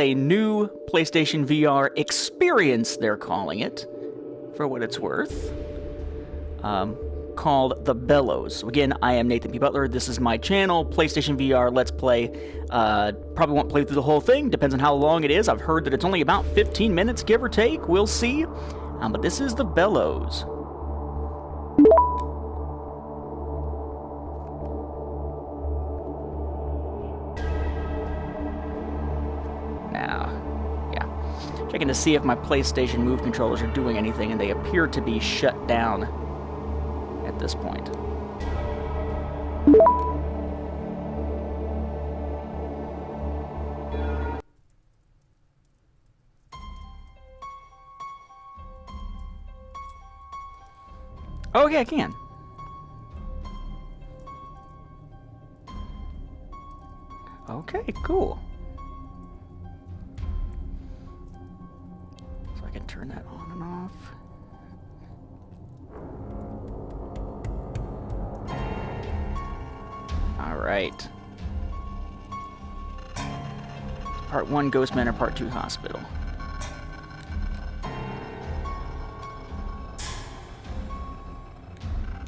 a new PlayStation VR experience, they're calling it, for what it's worth, called the Bellows. So again, I am Nathan P. Butler. This is my channel, PlayStation VR Let's Play. Probably won't play through the whole thing, depends on how long it is. I've heard that it's only about 15 minutes, give or take. We'll see. But this is the Bellows. Checking to see if my PlayStation Move controllers are doing anything, and they appear to be shut down at this point. Oh, yeah, I can. Okay, cool. Turn that on and off. Alright. Part 1 Ghost Manor, Part 2 Hospital.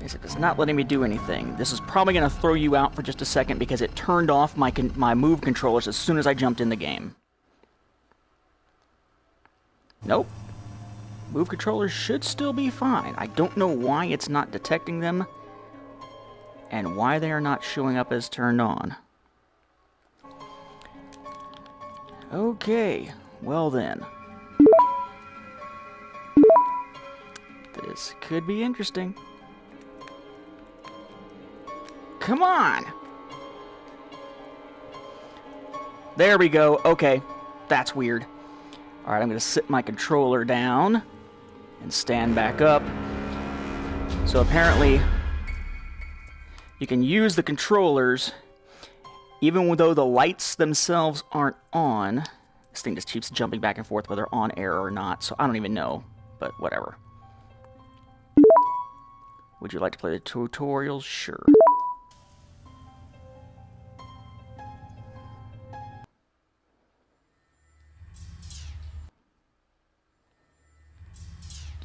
Yes, it is not letting me do anything. This is probably going to throw you out for just a second because it turned off my Move controllers as soon as I jumped in the game. Nope. Move controllers should still be fine. I don't know why it's not detecting them and why they are not showing up as turned on. Okay, well then. This could be interesting. Come on! There we go. Okay, that's weird. Alright, I'm going to sit my controller down and stand back up. So apparently, you can use the controllers even though the lights themselves aren't on. This thing just keeps jumping back and forth whether on air or not, so I don't even know, but whatever. Would you like to play the tutorials? Sure.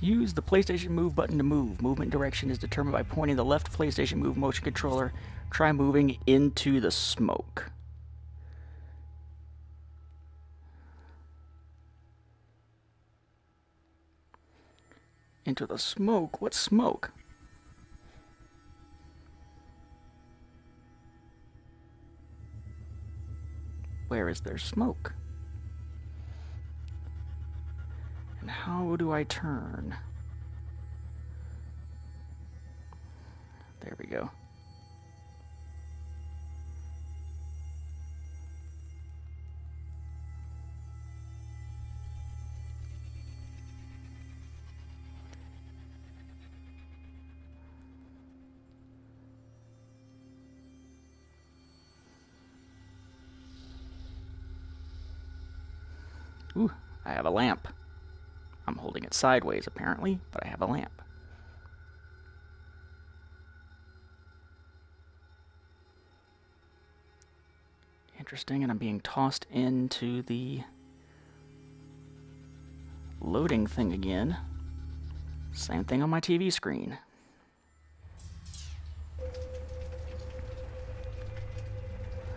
Use the PlayStation Move button to move. Movement direction is determined by pointing the left PlayStation Move motion controller. Try moving into the smoke. Into the smoke? What smoke? Where is there smoke? And how do I turn? There we go. Ooh, I have a lamp. I'm holding it sideways, apparently, but I have a lamp. Interesting, and I'm being tossed into the loading thing again. Same thing on my TV screen.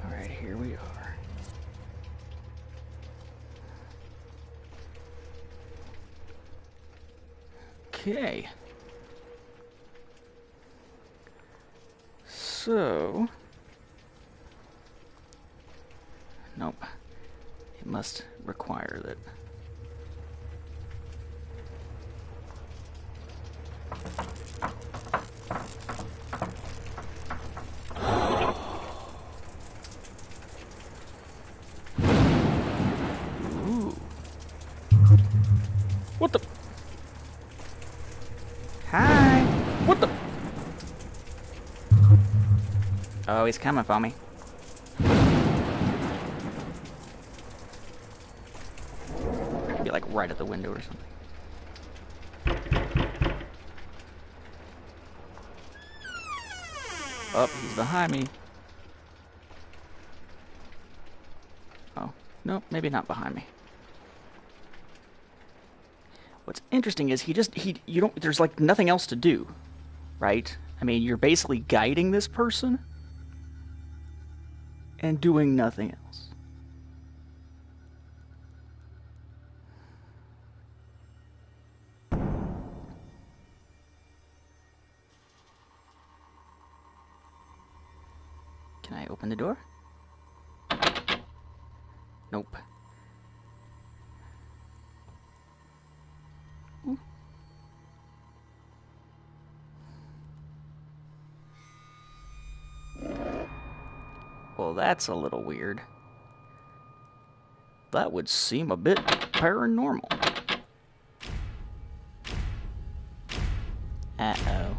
Alright, here we are. Okay. So... Nope. It must require that... Ooh. What the... Hi! What the... Oh, he's coming for me. Could be like right at the window or something. Oh, he's behind me. Oh, Nope, maybe not behind me. What's interesting is you don't, there's like nothing else to do, right? I mean, you're basically guiding this person and doing nothing else. Can I open the door? Nope. Ooh. Well, that's a little weird. That would seem a bit paranormal. Uh-oh.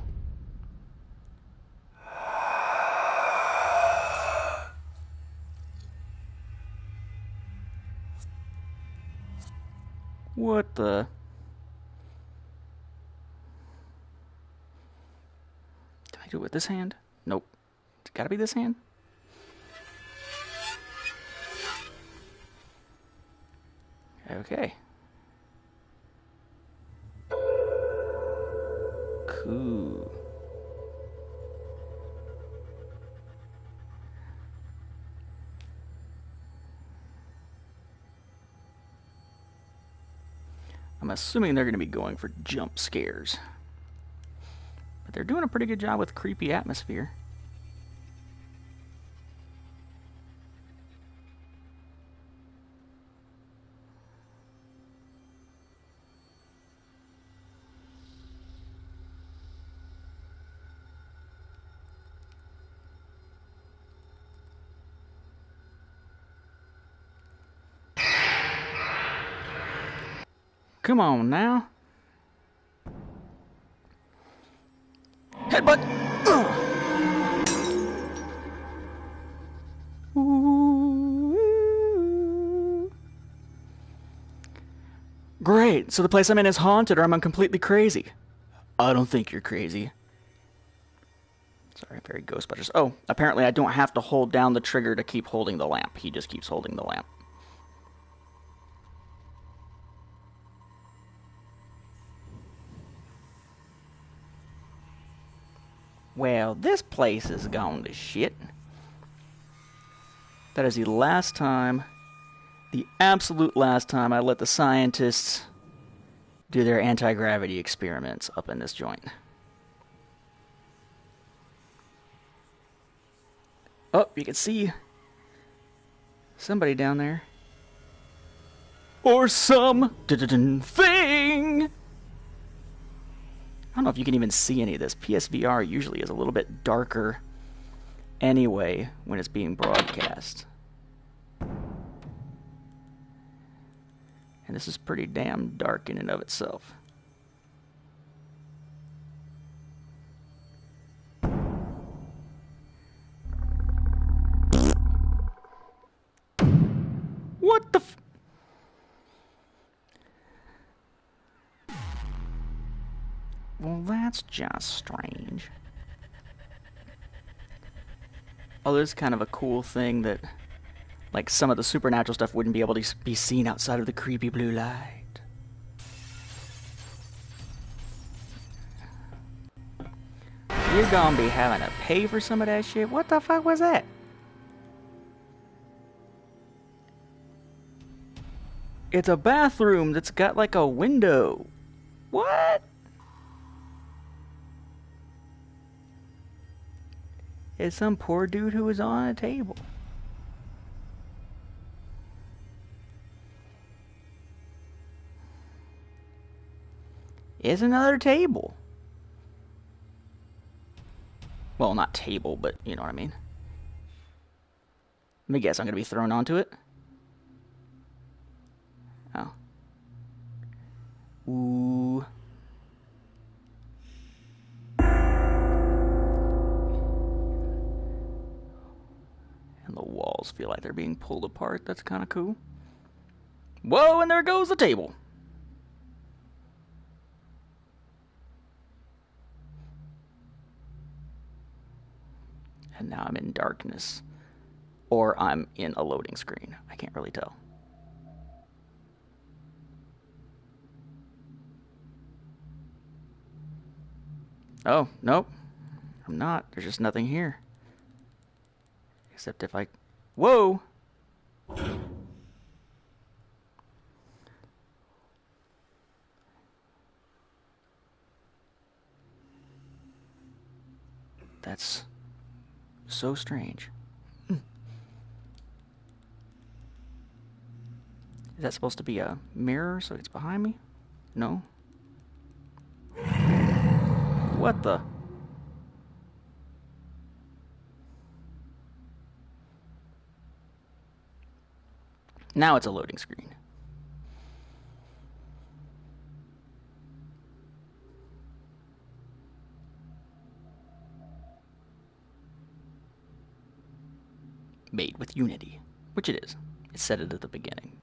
What the... Can I do it with this hand? Nope. It's gotta be this hand? Okay. Cool. I'm assuming they're going to be going for jump scares. But they're doing a pretty good job with creepy atmosphere. Come on now. Headbutt! Ooh. Great, so the place I'm in is haunted or I'm completely crazy. I don't think you're crazy. Sorry, very Ghostbusters. Oh, apparently I don't have to hold down the trigger to keep holding the lamp. He just keeps holding the lamp. Well, this place is gone to shit. That is the last time, the absolute last time I let the scientists do their anti-gravity experiments up in this joint. Oh, you can see somebody down there. Or some thing! I don't know if you can even see any of this. PSVR usually is a little bit darker anyway when it's being broadcast. And this is pretty damn dark in and of itself. What the f... Well, that's just strange. Oh, there's kind of a cool thing that, like, some of the supernatural stuff wouldn't be able to be seen outside of the creepy blue light. You're gonna be having to pay for some of that shit? What the fuck was that? It's a bathroom that's got, like, a window. What? It's some poor dude who was on a table. It's another table. Well, not table, but you know what I mean. Let me guess, I'm gonna be thrown onto it. Oh. Ooh. And the walls feel like they're being pulled apart. That's kind of cool. Whoa, and there goes the table. And now I'm in darkness. Or I'm in a loading screen. I can't really tell. Oh, nope. I'm not. There's just nothing here. Except if I... Whoa! That's so strange. Is that supposed to be a mirror so it's behind me? No? What the? Now it's a loading screen. Made with Unity, which it is. It said it at the beginning.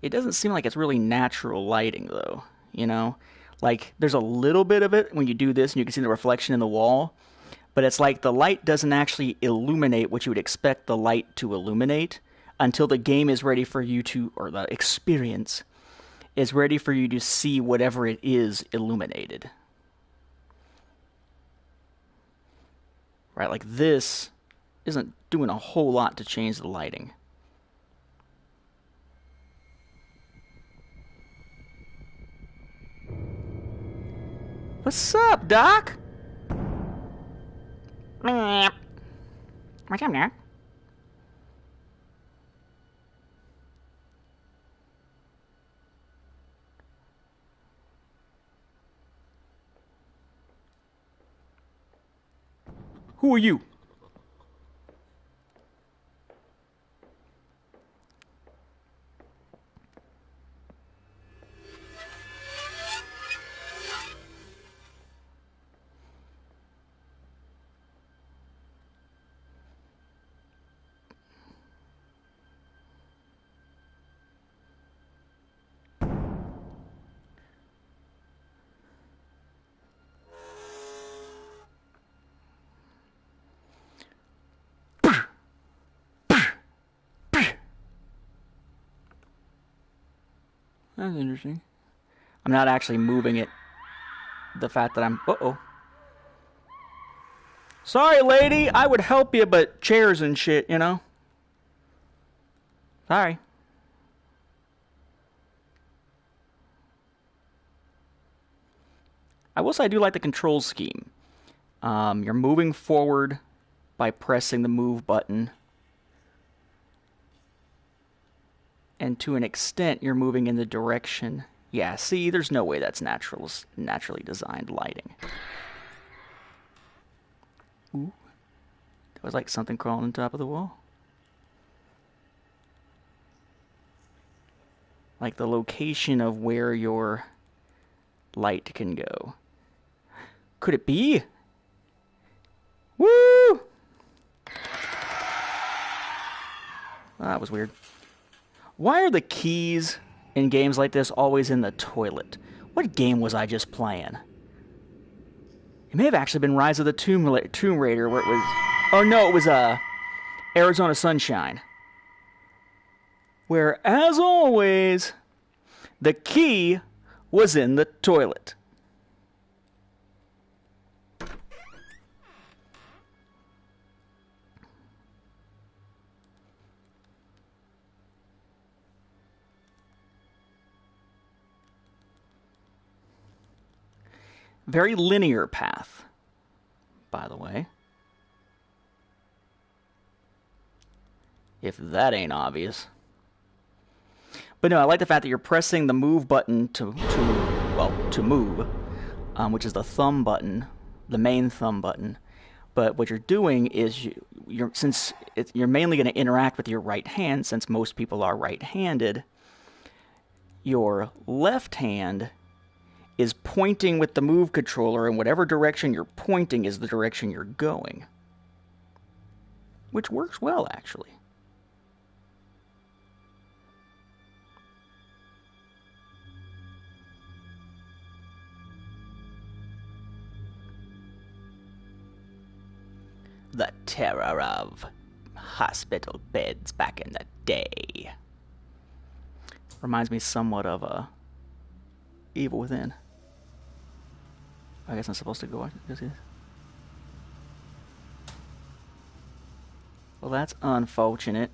It doesn't seem like it's really natural lighting, though, you know? Like, there's a little bit of it when you do this and you can see the reflection in the wall, but it's like the light doesn't actually illuminate what you would expect the light to illuminate until the game is ready for you to, or the experience is ready for you to see whatever it is illuminated. Right, like this isn't doing a whole lot to change the lighting. What's up, Doc? What's up, Doc? Who are you? That's interesting. I'm not actually moving it. The fact that I'm... Uh-oh. Sorry, lady. I would help you, but chairs and shit, you know? Sorry. I will say I do like the control scheme. You're moving forward by pressing the move button. And to an extent, you're moving in the direction. Yeah, see, there's no way that's naturally designed lighting. Ooh. That was like something crawling on top of the wall. Like the location of where your light can go. Could it be? Woo! That was weird. Why are the keys in games like this always in the toilet? What game was I just playing? It may have actually been Rise of the Tomb Raider, where it was... Oh, no, it was Arizona Sunshine. Where, as always, the key was in the toilet. Very linear path, by the way. If that ain't obvious. But no, I like the fact that you're pressing the move button to move, which is the thumb button, the main thumb button. But what you're doing is you're mainly going to interact with your right hand, since most people are right-handed. Your left hand is pointing with the move controller, and whatever direction you're pointing is the direction you're going. which works well, actually. The terror of hospital beds back in the day. Reminds me somewhat of Evil Within. I guess I'm supposed to go see this. Well, that's unfortunate.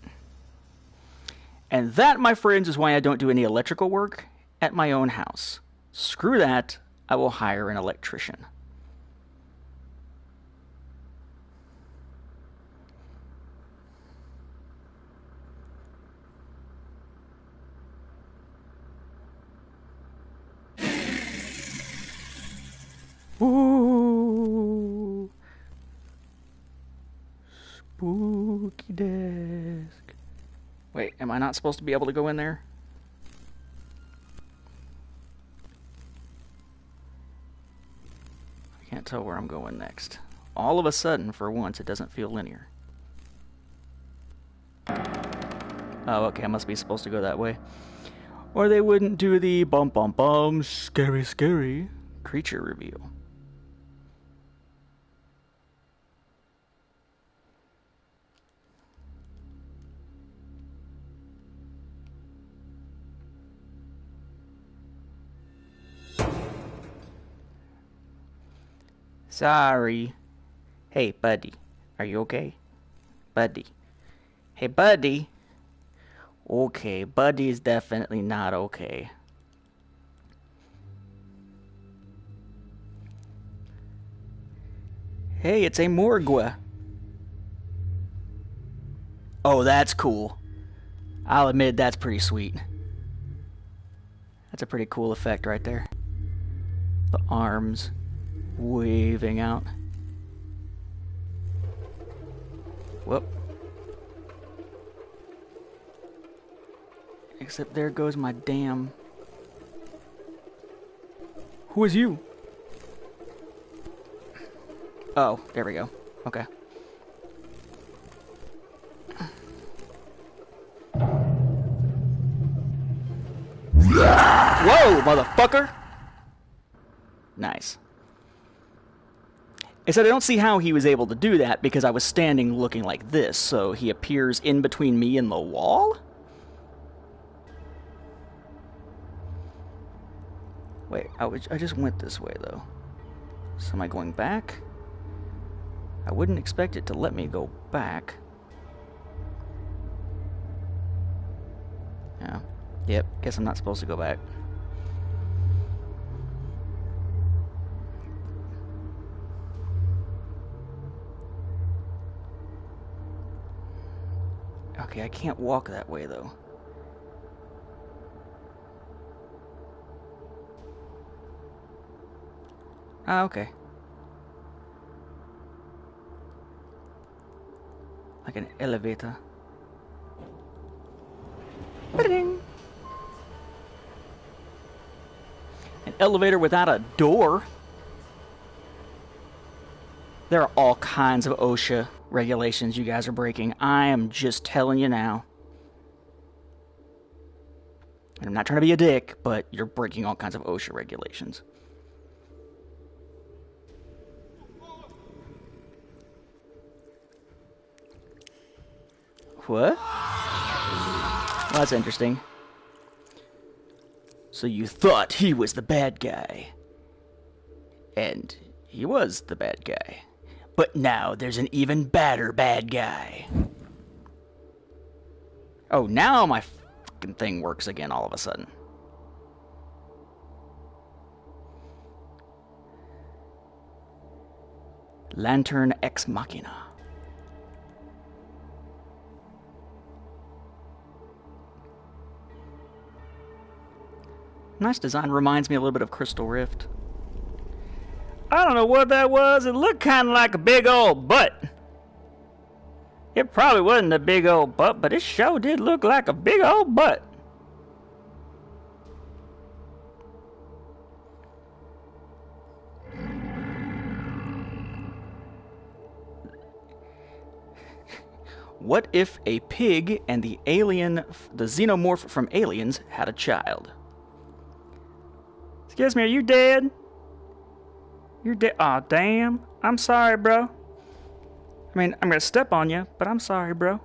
And that, my friends, is why I don't do any electrical work at my own house. Screw that. I will hire an electrician. Ooh. Spooky desk. Wait, am I not supposed to be able to go in there? I can't tell where I'm going next. All of a sudden, for once, it doesn't feel linear. Oh, okay, I must be supposed to go that way. Or they wouldn't do the bum bum bum scary scary creature reveal. Sorry. Hey, buddy. Are you okay? Buddy. Hey, buddy. Okay, buddy is definitely not okay. Hey, it's a morgue. Oh, that's cool. I'll admit that's pretty sweet. That's a pretty cool effect right there. The arms waving out. Whoop. Except there goes my damn... Who is you? Oh, there we go. Okay. Whoa, motherfucker! Nice. Except I don't see how he was able to do that because I was standing looking like this, so he appears in between me and the wall? Wait, I just went this way, though. So am I going back? I wouldn't expect it to let me go back. Yeah. Yep, guess I'm not supposed to go back. Okay, I can't walk that way, though. Ah, okay. Like an elevator. Ba-ding! An elevator without a door? There are all kinds of OSHA regulations you guys are breaking. I am just telling you now. And I'm not trying to be a dick, but you're breaking all kinds of OSHA regulations. What? Well, that's interesting. So you thought he was the bad guy. And he was the bad guy. But now there's an even badder bad guy. Oh, now my fucking thing works again all of a sudden. Lantern Ex Machina. Nice design. Reminds me a little bit of Crystal Rift. I don't know what that was. It looked kind of like a big old butt. It probably wasn't a big old butt, but it sure did look like a big old butt. What if a pig and the xenomorph from Aliens had a child? Excuse me, are you dead? You're dead. Aw, damn. I'm sorry, bro. I mean, I'm gonna step on you, but I'm sorry, bro.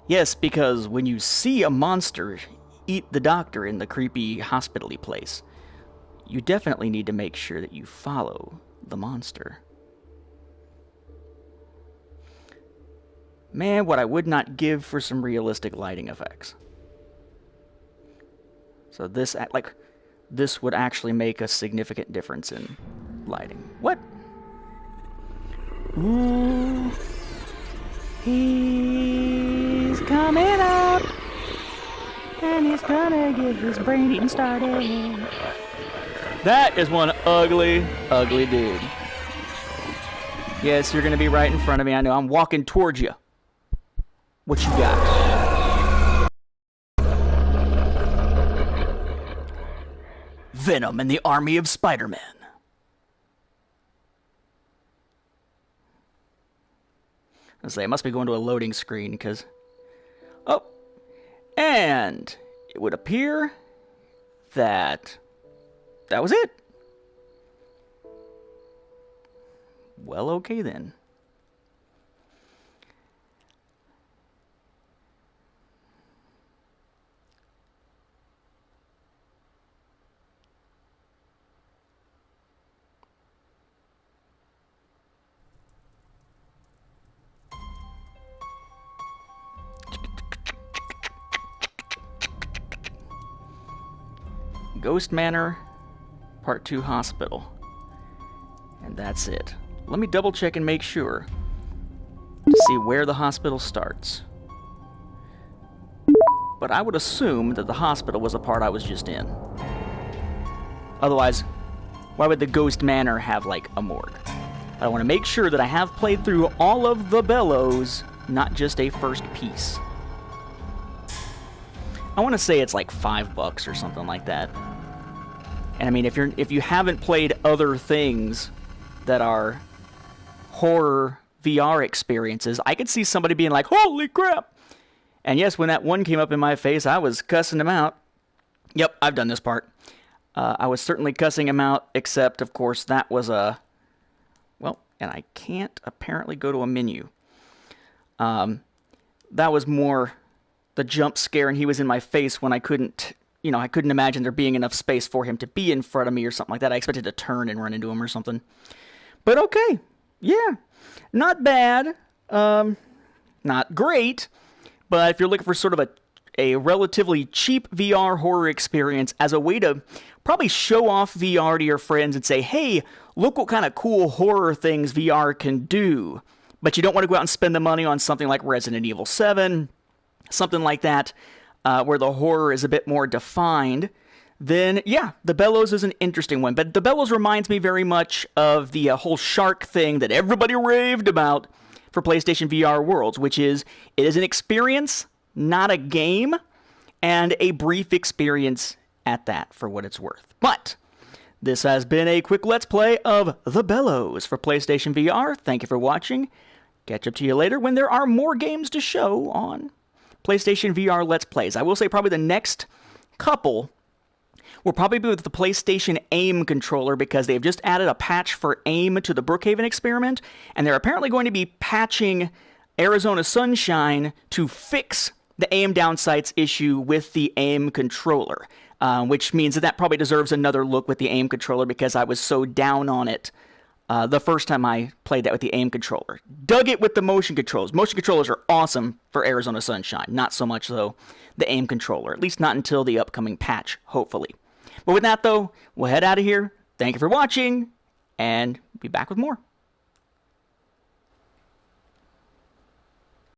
Yes, because when you see a monster eat the doctor in the creepy hospital-y place, you definitely need to make sure that you follow the monster. Man, what I would not give for some realistic lighting effects. So this would actually make a significant difference in lighting. What? Ooh. He's coming up, and he's gonna get his brain eating started. That is one ugly, ugly dude. Yes, you're gonna be right in front of me. I know. I'm walking towards you. What you got? Venom and the Army of Spider-Man. I say, I must be going to a loading screen, because... Oh! And it would appear that was it. Well, okay then. Ghost Manor, Part 2 Hospital. And that's it. Let me double check and make sure to see where the hospital starts. But I would assume that the hospital was a part I was just in. Otherwise, why would the Ghost Manor have, like, a morgue? I want to make sure that I have played through all of the Bellows, not just a first piece. I want to say it's like $5 or something like that. And I mean, if you haven't played other things that are horror VR experiences, I could see somebody being like, "Holy crap!" And yes, when that one came up in my face, I was cussing him out. Yep, I've done this part. I was certainly cussing him out, except, of course, that was a... Well, and I can't apparently go to a menu. That was more the jump scare, and he was in my face when I couldn't imagine there being enough space for him to be in front of me or something like that. I expected to turn and run into him or something. But okay, yeah, not bad, not great, but if you're looking for sort of a relatively cheap VR horror experience as a way to probably show off VR to your friends and say, hey, look what kind of cool horror things VR can do, but you don't want to go out and spend the money on something like Resident Evil 7, something like that, where the horror is a bit more defined, then yeah, the Bellows is an interesting one. But the Bellows reminds me very much of the whole shark thing that everybody raved about for PlayStation VR Worlds, which is, it is an experience, not a game, and a brief experience at that, for what it's worth. But this has been a quick Let's Play of The Bellows for PlayStation VR. Thank you for watching. Catch up to you later when there are more games to show on PlayStation VR Let's Plays. I will say probably the next couple will probably be with the PlayStation AIM controller, because they've just added a patch for AIM to the Brookhaven experiment, and they're apparently going to be patching Arizona Sunshine to fix the AIM downsights issue with the AIM controller, which means that probably deserves another look with the AIM controller, because I was so down on it the first time I played that with the AIM controller. Dug it with the motion controls. Motion controllers are awesome for Arizona Sunshine. Not so much, though, the AIM controller. At least not until the upcoming patch, hopefully. But with that, though, we'll head out of here. Thank you for watching, and be back with more.